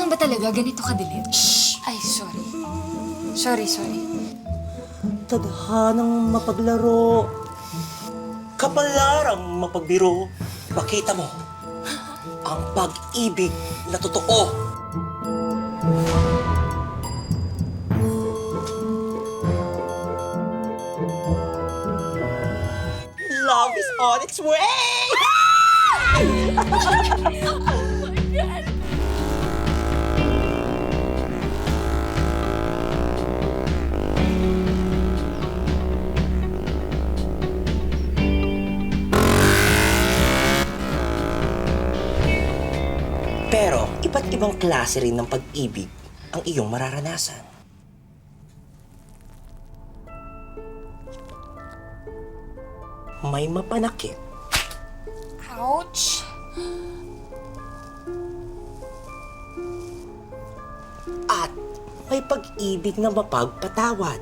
naman ba talaga ganito kadilim? Shh! Ay, sorry. Tadhanang mapaglaro. Kapalarang mapagbiro. Makita mo ang pag-ibig na totoo. Love is on its way! Pero, iba't ibang klase rin ng pag-ibig ang iyong mararanasan. May mapanakit Ouch! at may pag-ibig na mapagpatawad.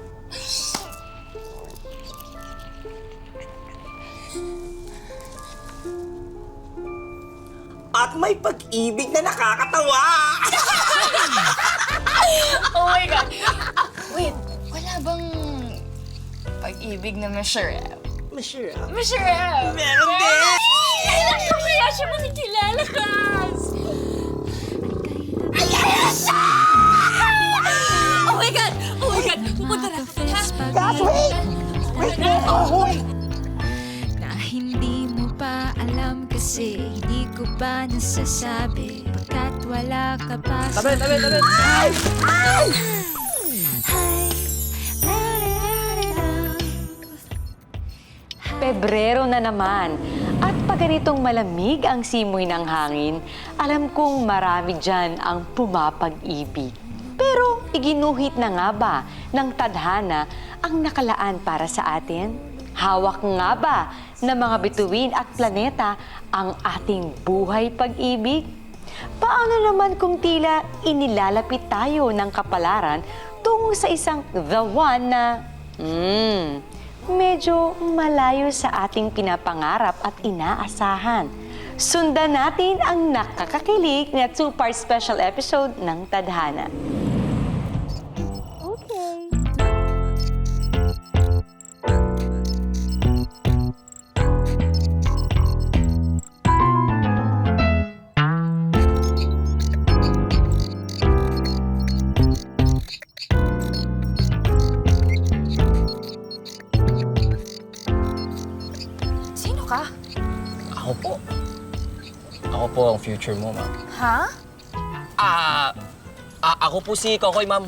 At may pag-ibig na nakakatawa! Oh my God! Wait, wala bang pag-ibig na masarap? Masarap. Masarap! Meron din! Ay, naku, kaya siya makikilala, Kaz! Ay, siya! Oh my God! Pupunta na ako, ha? Guys, wait! Wait! Ahoy! Na hindi mo pa alam kasi hindi ko pa nasasabi pagkat wala ka pa sa Ay! Ay! Pebrero na naman. At pag ganitong malamig ang simoy ng hangin, alam kong marami dyan ang pumapag-ibig. Pero iginuhit na nga ba ng tadhana ang nakalaan para sa atin? Hawak nga ba ng mga bituin at planeta ang ating buhay pag-ibig? Paano naman kung tila inilalapit tayo ng kapalaran tungo sa isang the one na, medyo malayo sa ating pinapangarap at inaasahan? Sundan natin ang nakakakilig na 2-part special episode ng Tadhana. Okay. Sino ka? Ako po. Ako po ang future mo, ma'am. Ha? Ako po si Kokoy, ma'am.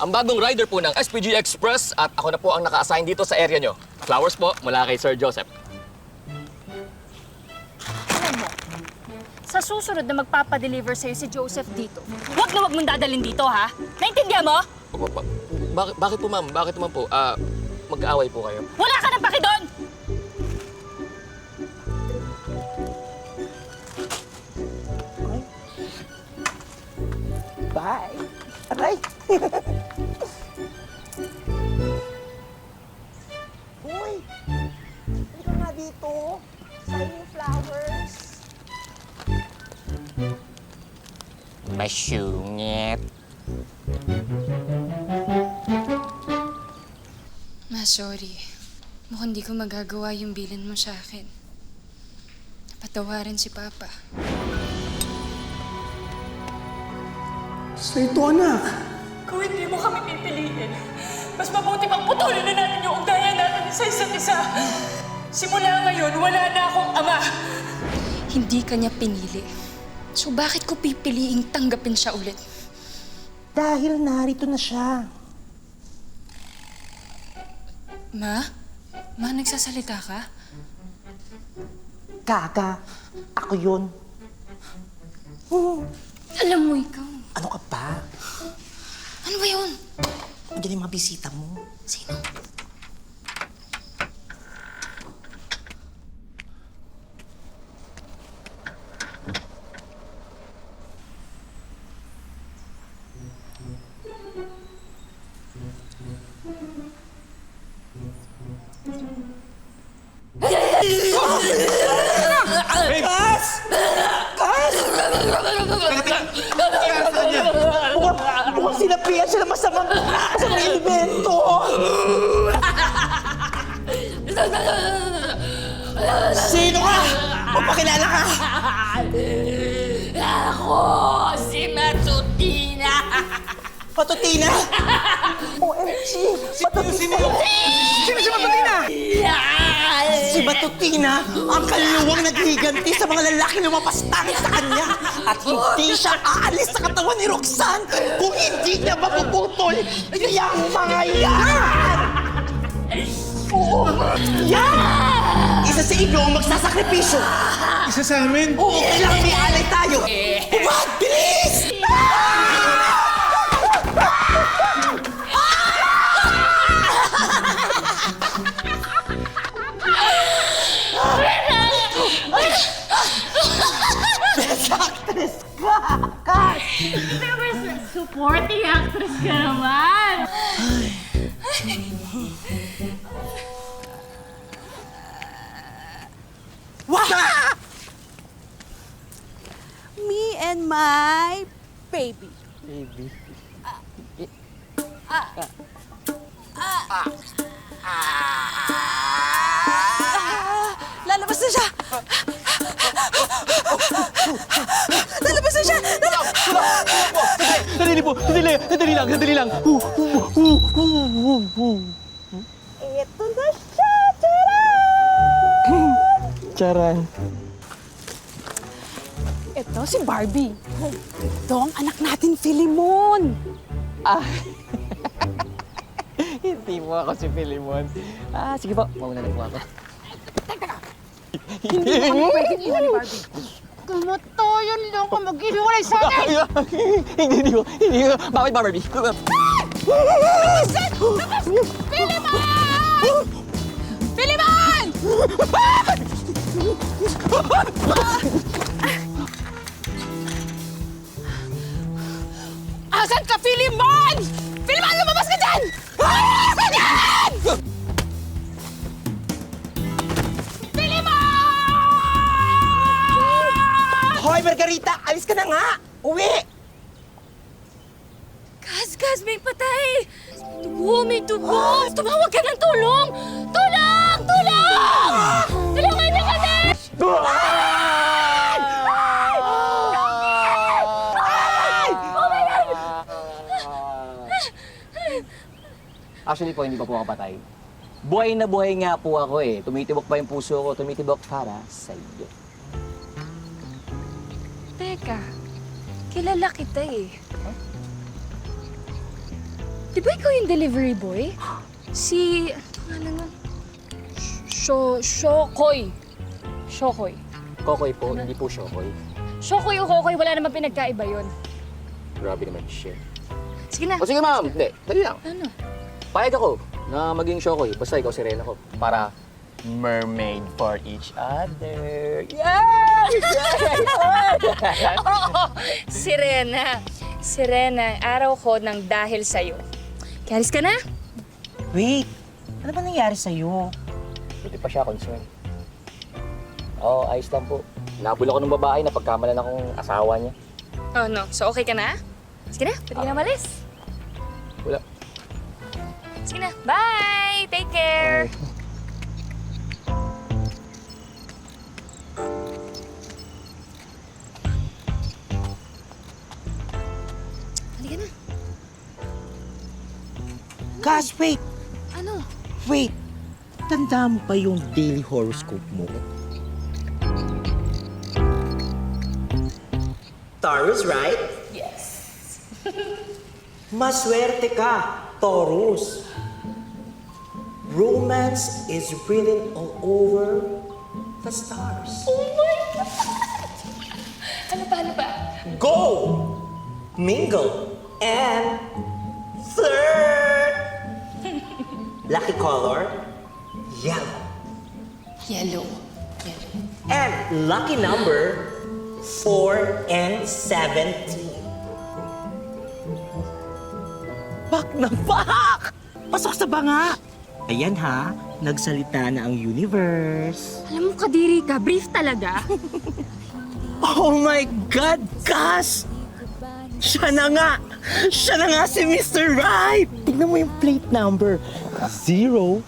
Ang bagong rider po ng SPG Express at ako na po ang naka-assign dito sa area nyo. Flowers po mula kay Sir Joseph. Alam mo, sa susunod na magpapadeliver sa'yo si Joseph dito, huwag na huwag mong dadalhin dito, ha? Naintindihan mo? Bakit po, ma'am? Bakit naman po? Mag-aaway po kayo. Wala ka ng paki doon! Bye! Aray! Uy! Hindi ka nga dito. Sa'yo yung flowers. Masyungit. Ma, sorry. Mukhang di ko magagawa yung bilin mo sa akin. Patawarin si Papa. Sa ito, anak. Kung hindi mo kami pipiliin, mas mabuti pang putulin na natin yung ugnayan natin sa isa't isa. Simula ngayon, wala na akong ama. Hindi ka niya pinili. So bakit ko pipiliing tanggapin siya ulit? Dahil narito na siya. Ma? Ma, nagsasalita ka? Kaka, ako yun. Alam mo ikaw. Ano ka pa? Ano ba yun? Andiyan yung mga bisita mo. Sino? Kas! Kas! Sino ka? Papakilala ka! Ako, si Matutina! Patutina! OMG! Patutina! Sino si Patutina? Si Batutina ang kaluluwang naghiganti sa mga lalaki lumapastangit sa kanya at hindi siya aalis sa katawan ni Roxanne kung hindi niya mapuputol yung mga yan! Oo! Yan! Isa sa inyo ang magsasakripisyo! Isa sa amin. Oo, kailangan may alay tayo! Hubad! Bilis! Best actress ka! Kas! Supporting actress ka naman! Wow! Me and my baby. Lalabas na siya! Lalabas na siya! Sandali lang. Ito na siya! Charan! Ito si Barbie. Ito ang anak natin, Filimon. Hindi mo ako si Filimon. Sige po. Mauna na po ako. Hindi mo kami pwedeng iwan ni Barbie. Kamatayan lang ka mag-iwalay sa akin! Hindi ko. Bakit ba, Barbie? Filimon! Filimon! Asan ka, Filimon? Filimon, lumabas ka dyan! Lumabas ka dyan! Hoy, Margarita! Alis ka na nga! Uwi! Gas, may patay! May dugo! Tumawag ka ng tulong! Tulong! Tulungan niyo kami! Actually po, hindi pa po ako patay. Buhay na buhay nga po ako eh. Tumitibok pa yung puso ko. Tumitibok para sa iyo. Teka, kilala kita eh. Di ba ikaw yung delivery boy? Si... ano nga nun? Shokoy. Kokoy po, hindi po Shokoy. Shokoy o Kokoy, wala naman pinagkaiba yun. Grabe naman siya. Sige na. O sige ma'am, hindi. Dali lang. Ano? Payag ako na maging Shokoy. Basta ikaw si Rena ko. Para mermaid for each other. Sirena, araw ko ng dahil sa'yo. Kialis ka na? Wait! Ano ba nangyari sa'yo? Buti pa siya concerned. Oo, ayos lang po. Nabul ako ng babae na pagkamalan akong asawa niya. Oh no, so okay ka na? Sige na, pwede na malis. Wala. Sige na, bye! Take care! Halika na. Gus, wait! Ano? Wait! Tanda mo pa yung daily horoscope mo? Taurus, right? Yes. Maswerte ka, Taurus. Romance is written all over the stars. Oh my God! Ano pa? Go! Mingle! And third! Lucky color, yellow. Yellow. And lucky number, 4 and 17. Bak na bak! Pasok sa banga! Ayan ha, nagsalita na ang universe. Alam mo, kadiri ka. Brief talaga. Oh my God, Gus! Siya na nga! Siya na nga si Mr. Right! Tignan mo yung plate number. 0417!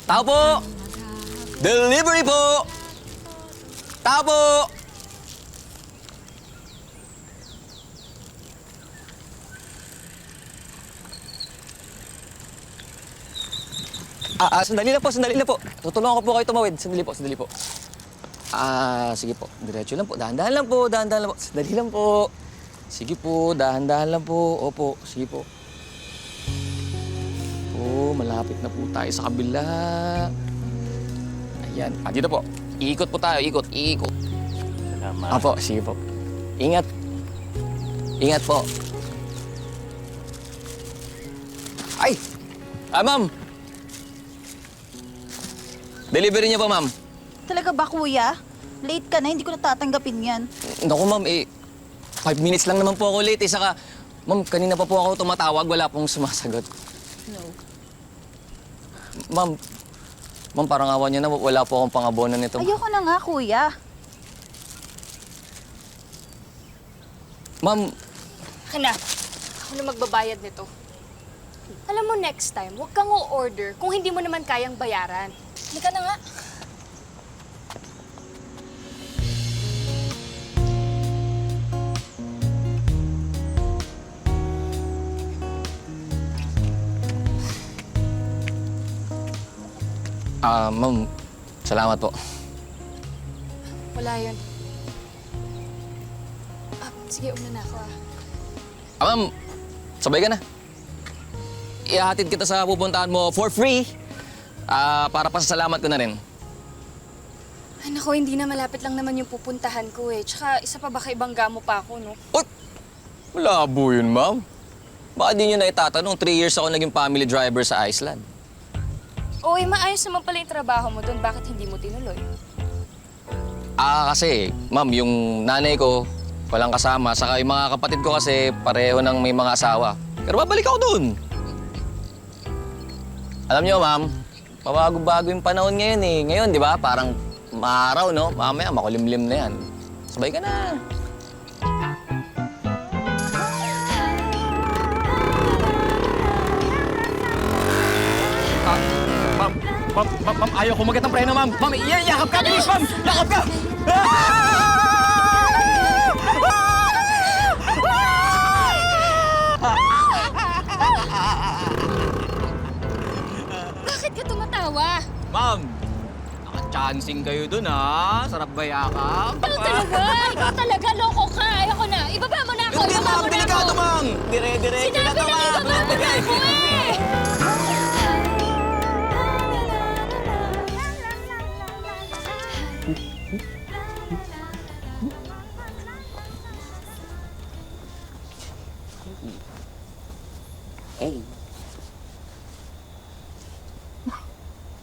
Tao po! Delivery po! Tao po! Sandali lang po, sandali lang po. Tutulungan ko po kayo tumawid. Sandali po. Sige po. Diretso lang po. Dahan-dahan lang po, dahan-dahan lang po. Sandali lang po. Sige po, dahan-dahan lang po. Opo, sige po. Malapit na po tayo sa kabila. Ayan. Dito po. Iikot po tayo. Ikot. Salamat. Apo, sige po. Ingat. Ingat po. Ay! Ma'am! Delivery niyo po, ma'am. Talaga ba, kuya? Late ka na, hindi ko natatanggapin yan. Naku, ma'am, 5 minutes lang naman po ako late. Saka, ma'am, kanina pa po ako tumatawag. Wala pong sumasagot. No. Ma'am, parang awa niyo na. Wala po akong pangabonan nito. Ayoko na nga, kuya. Ma'am, Kana, ako na magbabayad nito. Alam mo, next time, huwag kang o-order kung hindi mo naman kayang bayaran. Halika na nga. ma'am, salamat po. Wala yun. Sige, una na ako Ma'am, sabay ka na. Ihahatid kita sa pupuntahan mo for free. Para pasasalamat ko na rin. Ay, naku, hindi na malapit lang naman yung pupuntahan ko eh. Tsaka, isa pa baka ibang gamo pa ako, no? Uy! Malabo yun, ma'am. Baka di nyo na itatanong, 3 years ako naging family driver sa Iceland. Oo, maayos naman pala yung trabaho mo doon. Bakit hindi mo tinuloy? Kasi, ma'am, yung nanay ko, walang kasama. Saka yung mga kapatid ko kasi pareho nang may mga asawa. Pero babalik ako doon. Alam niyo, ma'am, pabago-bago yung panahon ngayon eh. Ngayon, di ba, parang maaraw, no? Mamaya, makulimlim na yan. Sabay ka na. Ma'am, ayaw kumagat ang preno, ma'am. Ma'am, yakap ka, bilis, ma'am! Yakap ka! Bakit ka tumatawa? Ma'am, naka-chancing kayo dun, ha? Sarap ba yakap? Ikaw talaga, loko ka. Ayoko na. Ibaba mo na ako. Hindi, ma'am! Delikado, ma'am! Dire-diretso na to, ma'am!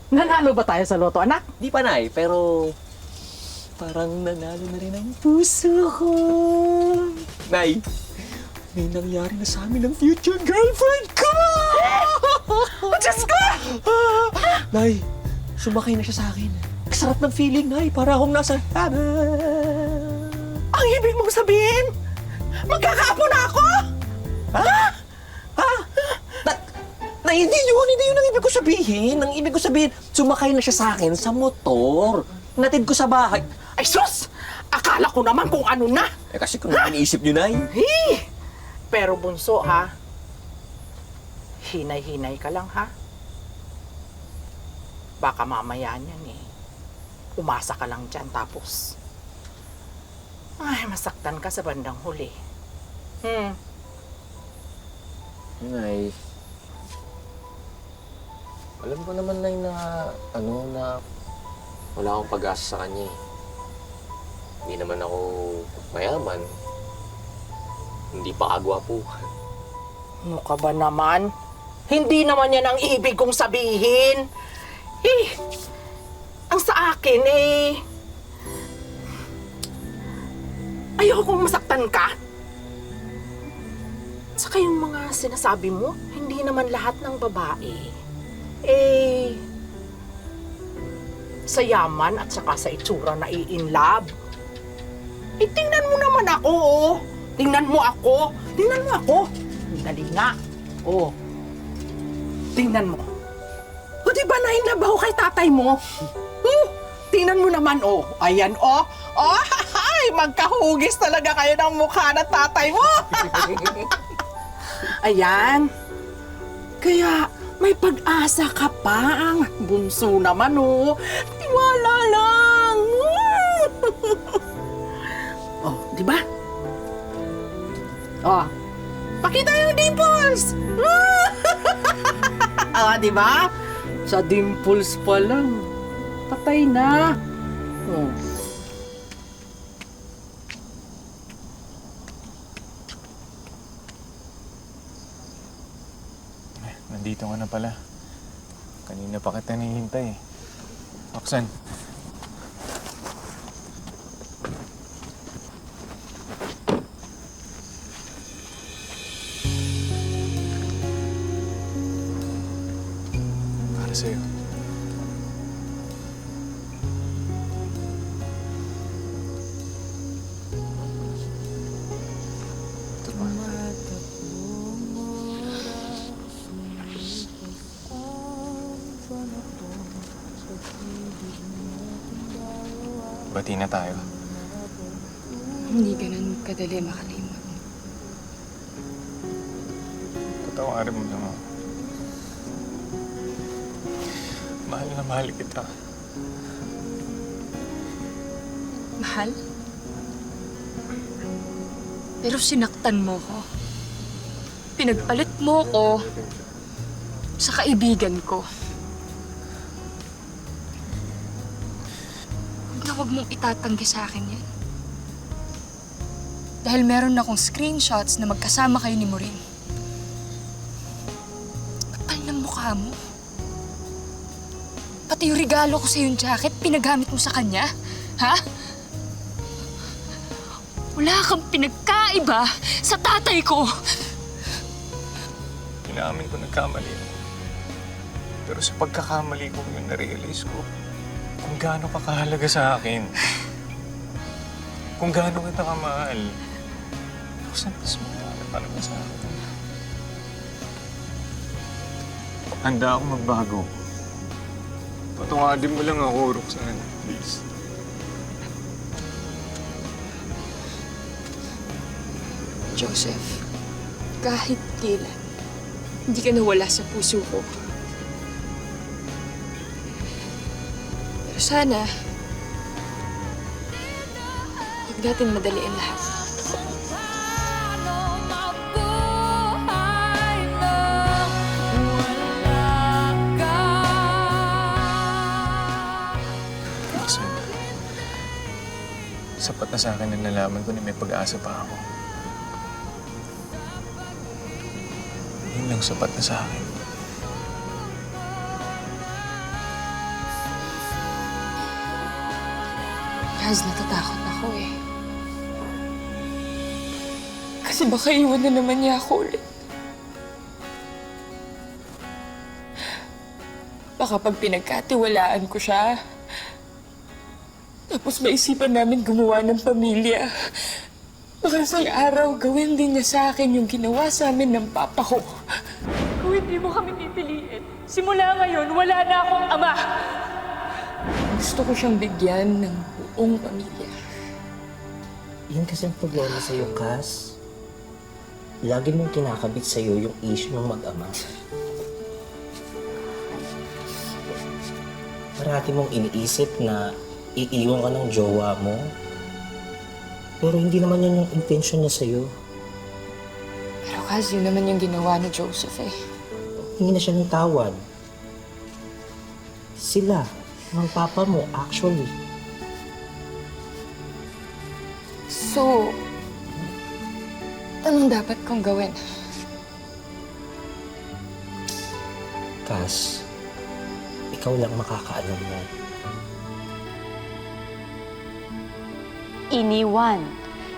Nanalo ba tayo sa loto, anak? Di pa, Nay, pero parang nanalo na rin ang puso ko. Nay, may nangyari na sa amin ng future girlfriend ko! Diyos ko! Nay, sumakay na siya sa akin. Sarap ng feeling, Nay. Para akong nasa Ang ibig mong sabihin, magkakaapo na ako? Ha? Na hindi yun ang ibig ko sabihin. Ang ibig ko sabihin, sumakay na siya sa akin sa motor. Natid ko sa bahay. Ay, sus! Akala ko naman kung ano na. Kasi kung iniisip niyo, Nay. Pero bunso, ha? Hinay-hinay ka lang, ha? Baka mamaya niyan, umasa ka lang dyan, tapos masaktan ka sa bandang huli. Nay, alam ko naman, Nay, na wala akong pag-asa sa kanya. Hindi naman ako mayaman. Hindi pa agwapo. Ano ka ba naman? Hindi naman yan ang ibig kong sabihin. Ang sa akin, ayoko kong masaktan ka. Saka yung mga sinasabi mo, hindi naman lahat ng babae sa yaman at saka sa itsura na i-inlove. Tingnan mo naman ako, oh. Tingnan mo ako. Tingnan mo ako. Dali nga. Oh. Tingnan mo. di ba nainabaw kay tatay mo? Tingnan mo naman, oh. Ayan, oh. Oh, ay, magkahugis talaga kayo ng mukha ng tatay mo. Ayan. Kaya may pag-asa ka pa. Ang bunso naman, oh. Tiwala lang. Oh, di ba? Oh, pakita yung dimples. Ah, di ba? Sa dimples pa lang. Patay na. Oh. Nandito ka na pala. Kanina pa kita nihintay. Roxanne. Para sa'yo. Ito pa. Bati na tayo. Hindi ganun kadali makalimot. Patawarin mo lang ako. Mahal na mahal kita. Mahal? Pero sinaktan mo ko. Pinagpalit mo ko sa kaibigan ko. Huwag mong itatanggi sa akin yan. Dahil meron akong screenshots na magkasama kayo ni Maureen. Kapal ng mukha mo. Pati yung regalo ko sa yung jacket, pinagamit mo sa kanya? Ha? Wala kang pinagkaiba sa tatay ko. Inamin ko nagkamali ako. Pero sa pagkakamali ko yun, na-realize ko kung gaano ka kahalaga sa akin. Kung gaano kita kamahal. Roxanne, mas mahalaga talaga sa akin. Handa akong magbago. Patawadin mo lang ako, Roxanne. Please. Joseph, kahit kailan, hindi ka nawala sa puso ko. Pero sana, huwag natin madaliin lahat. Roxanne, sapat na sa akin na nalaman ko na may pag-asa pa ako. Yun lang sapat na sa akin. Kaz, natatakot ako eh. Kasi baka iwan na naman niya ako ulit. Baka pag pinagkatiwalaan ko siya, tapos maisipan namin gumawa ng pamilya. Baka isang araw gawin din niya sa akin yung ginawa sa amin ng papa ko. Kung hindi mo kami pipiliin, simula ngayon, wala na akong ama. Gusto ko siyang bigyan ng buong pamilya. Yun kasi ang problema sa'yo, Cass. Lagi mong kinakabit sa'yo yung issue ng mag-ama. Parati mong iniisip na iiwan ka ng jowa mo. Pero hindi naman yun yung intention niya sa'yo. Pero Kaz, yun naman yung ginawa ni Joseph eh. Hindi na siya ng tawad. Sila, ng papa mo, actually. So, anong dapat kong gawin? Cass, ikaw lang makakaalam mo. Iniwan,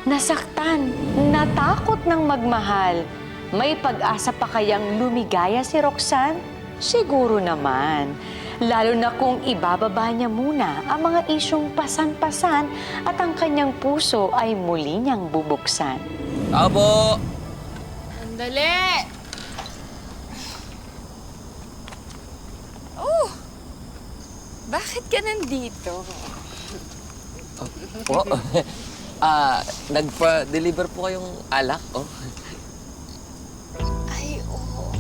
nasaktan, natakot ng magmahal. May pag-asa pa kayang lumigaya si Roxanne? Siguro naman. Lalo na kung ibababa niya muna ang mga isyong pasan-pasan at ang kanyang puso ay muli niyang bubuksan. Ako po! Andali! Oh! Bakit ka nandito? Po? Nagpa-deliver po kayong alak, oh. Ay, oo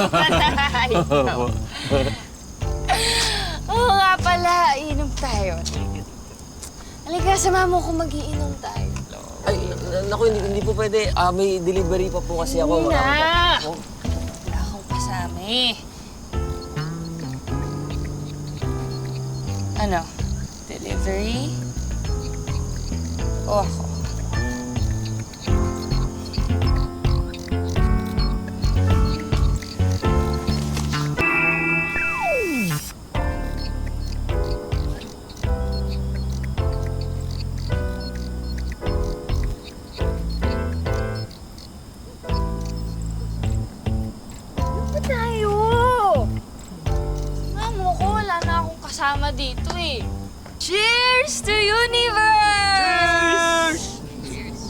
nga pala. Oo nga pala, inom tayo. Halika, sama mo kung mag-iinom tayo. Ay, naku, hindi po pwede. May delivery pa po kasi ako. Hindi na. Marami pa po. Wala akong kasama eh. Ano? Delivery? O ako? Tayo! Mamo ko, wala na akong kasama dito eh. Cheers to universe! Cheers!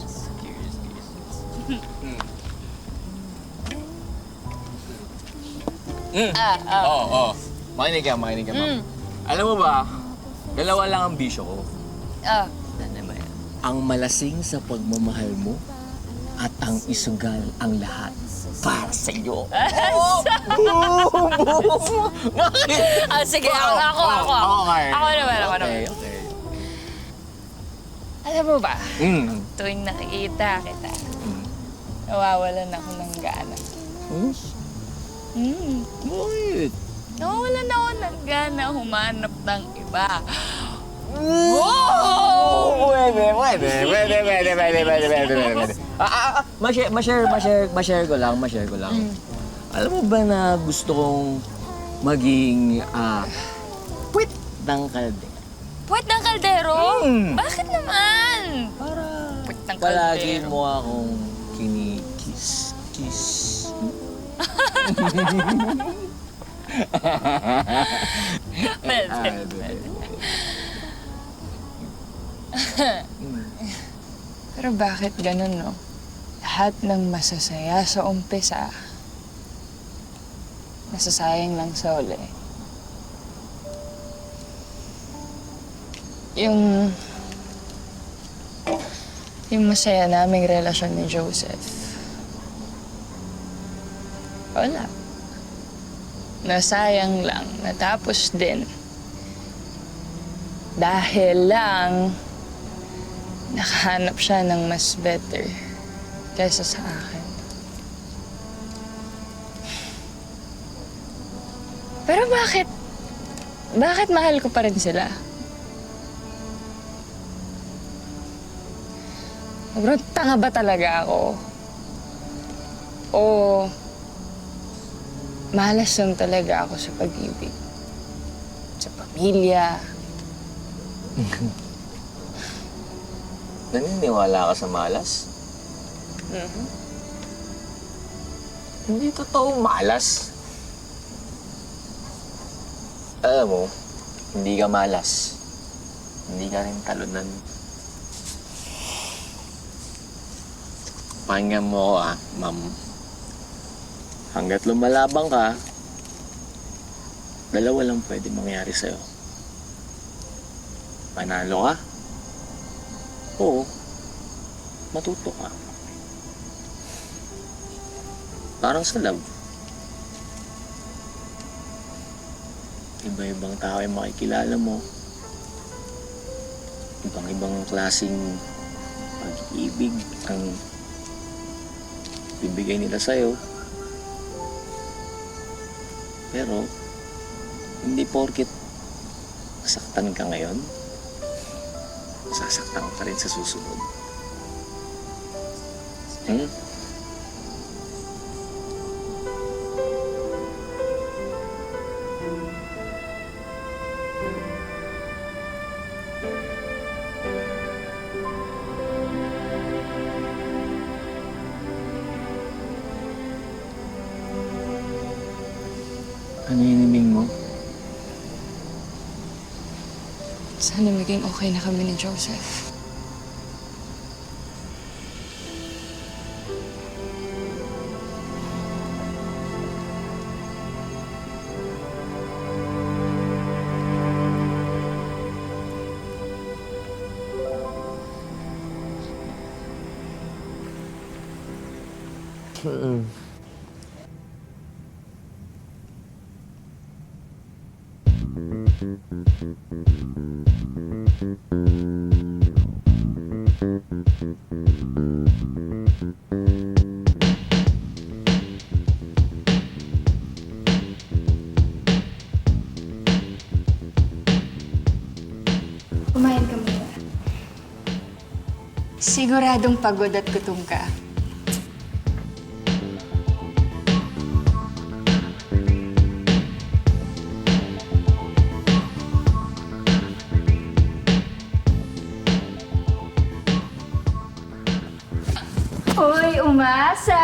Oo. Makinig ka, ma'am. Alam mo ba, dalawa lang ang bisyo ko. Ano ba yan? Ang malasing sa pagmamahal mo at ang isugal ang lahat para sa iyo. Sige, ako. Ako naman. Okay. Alam mo ba, tuwing nakikita kita, nawawalan ako ng gana. Bakit? Nawawalan ako ng gana humanap ng iba. Pwede. Ma-share ko lang. Alam mo ba na gusto kong maging puwit ng kaldero? Puwet ng kaldero? Bakit naman? Para Puwet ng palagi kaldero. mo akong kinikis. Pwede. Pero bakit ganun, no? Lahat ng masasaya sa umpisa, nasasayang lang sa uli. Yung masaya naming relasyon ni Joseph, wala. Nasayang lang, natapos din. Dahil lang, nakahanap siya ng mas better kaysa sa akin. Pero bakit mahal ko pa rin sila? Sobrang tanga ba talaga ako? O malas lang talaga ako sa pag-ibig? Sa pamilya? Naniniwala ka sa malas? Hindi totoong malas. Alam mo, hindi ka malas. Hindi ka rin talunan. Pakinggan mo ako, ma'am. Hanggat lumalabang ka, dalawa lang pwede mangyari sa'yo. Panalo ka, o matuto ka. Parang sa love. Iba-ibang tao yung makikilala mo. Ibang-ibang klaseng pag-ibig ang bibigay nila sa'yo. Pero, hindi porket nasaktan ka ngayon, sasaktan ka rin sa susunod. Ano iniming mo? Sana maging okay na kami ni Joseph. Kumain ka muna. Siguradong pagod at gutom ka. Hoy, umasa!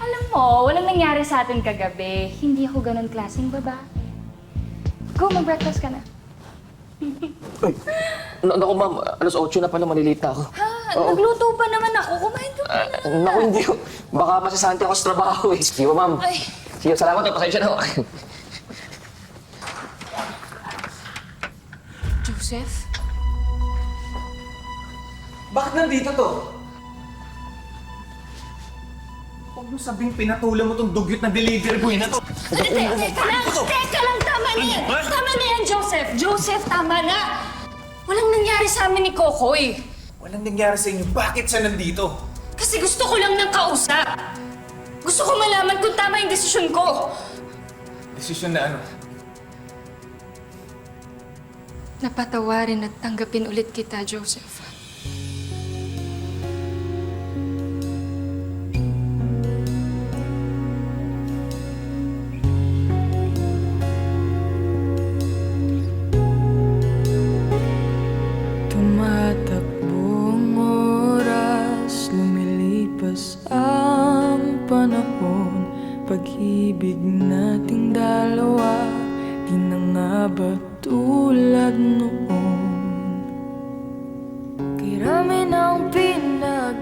Alam mo, walang nangyari sa atin kagabi. Hindi ako ganun klaseng babae. Go, mag-breakfast ka na. Naku, ma'am. Alas 8 na pala, malilate na ako. Nagluto pa naman ako. Kumain ka muna. Naku, hindi ko. Baka masasanti ako sa trabaho eh. Sige po, ma'am. Ay. Sige, salamat. Pasensya na ako. Joseph? Bakit nandito to? Huwag mo sabing pinatulan mo tong dugyot na delivery boy na to. Teka lang, tama na yan. Tama na yan, Joseph. Joseph, tama na. Walang nangyari sa amin ni Kokoy. Walang nangyari sa inyo. Bakit siya nandito? Kasi gusto ko lang ng kausap. Gusto ko malaman kung tama yung desisyon ko. Desisyon na ano? Napatawarin at tanggapin ulit kita, Joseph. Tumatakbong oras, lumilipas ang panahon. Pag-ibig nating dalawa, di na nga ba tulad noon? Kirami ng pinagdaanan,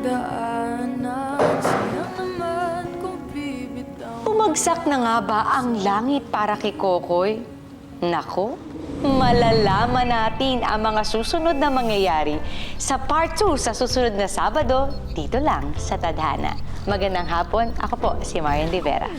sayang naman kung bibitaw. Bumagsak na nga ba ang langit para kay Kokoy? Nako, malalaman natin ang mga susunod na mangyayari sa part 2 sa susunod na Sabado, dito lang sa Tadhana. Magandang hapon, ako po si Marian Rivera.